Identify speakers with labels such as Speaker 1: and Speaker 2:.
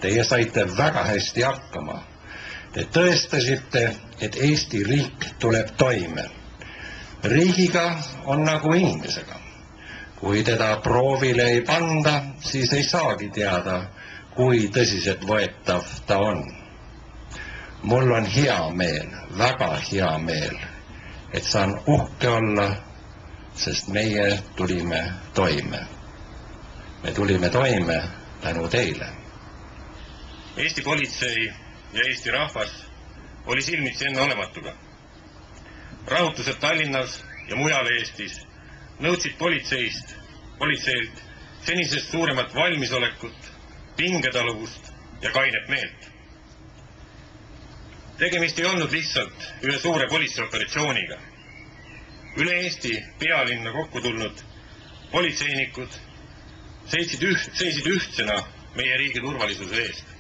Speaker 1: Teie saite väga hästi hakkama. Te tõestasite, et Eesti riik tuleb toime. Riigiga on nagu inimesega. Kui teda proovile ei panda, siis ei saagi teada, kui tõsiselt võetav ta on. Mul on hea meel, väga hea meel, et saan uhke olla, sest meie tulime toime. Me tulime toime tänu teile.
Speaker 2: Eesti politsei ja Eesti rahvas oli silmitsi enneolematuga. Rahutused Tallinnas ja mujal Eestis nõudsid politseilt senisest suuremat valmisolekut, pingetaluvust ja kainet meelt. Tegemist ei olnud lihtsalt ühe suure politseioperatsiooniga. Üle Eesti pealinna kokku tulnud politseinikud seisid ühtsena meie riigi turvalisuse eest.